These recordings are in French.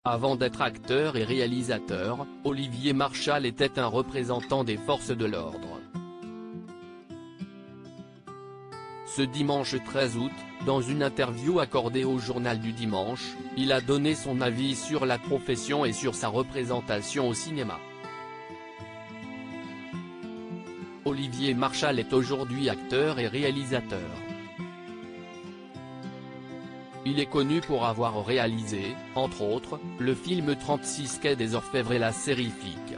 Avant d'être acteur et réalisateur, Olivier Marchal était un représentant des forces de l'ordre. Ce dimanche 13 août, dans une interview accordée au Journal du Dimanche, il a donné son avis sur la profession et sur sa représentation au cinéma. Olivier Marchal est aujourd'hui acteur et réalisateur. Il est connu pour avoir réalisé, entre autres, le film 36 quai des Orfèvres et la série Flic.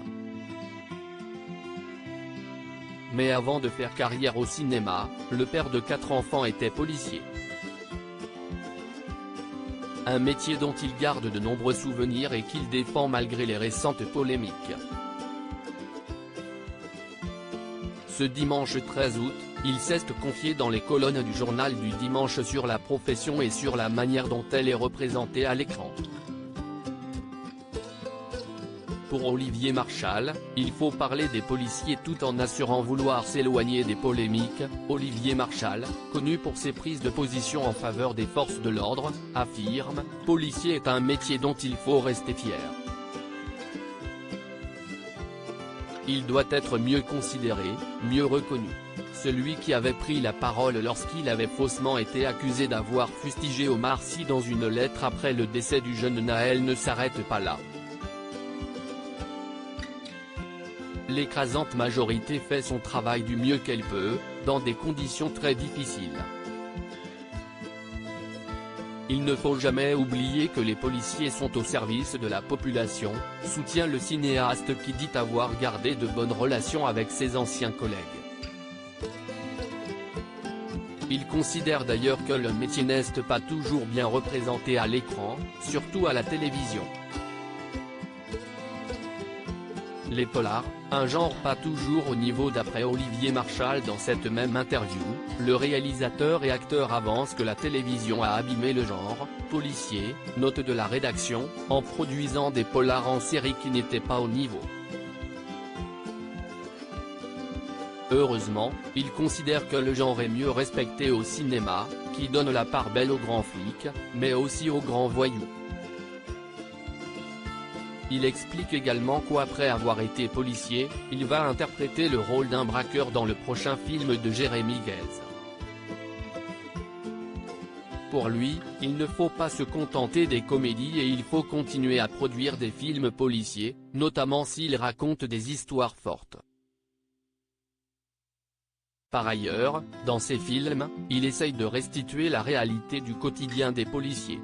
Mais avant de faire carrière au cinéma, le père de 4 enfants était policier. Un métier dont il garde de nombreux souvenirs et qu'il défend malgré les récentes polémiques. Ce dimanche 13 août, il s'est confié dans les colonnes du Journal du Dimanche sur la profession et sur la manière dont elle est représentée à l'écran. Pour Olivier Marchal, il faut parler des policiers tout en assurant vouloir s'éloigner des polémiques. Olivier Marchal, connu pour ses prises de position en faveur des forces de l'ordre, affirme « Policier est un métier dont il faut rester fier. Il doit être mieux considéré, mieux reconnu. Celui qui avait pris la parole lorsqu'il avait faussement été accusé d'avoir fustigé Omar Sy dans une lettre après le décès du jeune Naël ne s'arrête pas là. L'écrasante majorité fait son travail du mieux qu'elle peut, dans des conditions très difficiles. Il ne faut jamais oublier que les policiers sont au service de la population, soutient le cinéaste qui dit avoir gardé de bonnes relations avec ses anciens collègues. Il considère d'ailleurs que le métier n'est pas toujours bien représenté à l'écran, surtout à la télévision. Les polars, un genre pas toujours au niveau d'après Olivier Marchal. Dans cette même interview, le réalisateur et acteur avance que la télévision a abîmé le genre policier, note de la rédaction, en produisant des polars en série qui n'étaient pas au niveau. Heureusement, il considère que le genre est mieux respecté au cinéma, qui donne la part belle aux grands flics, mais aussi aux grands voyous. Il explique également qu'après avoir été policier, il va interpréter le rôle d'un braqueur dans le prochain film de Jérémy Guez. Pour lui, il ne faut pas se contenter des comédies et il faut continuer à produire des films policiers, notamment s'ils racontent des histoires fortes. Par ailleurs, dans ses films, il essaye de restituer la réalité du quotidien des policiers.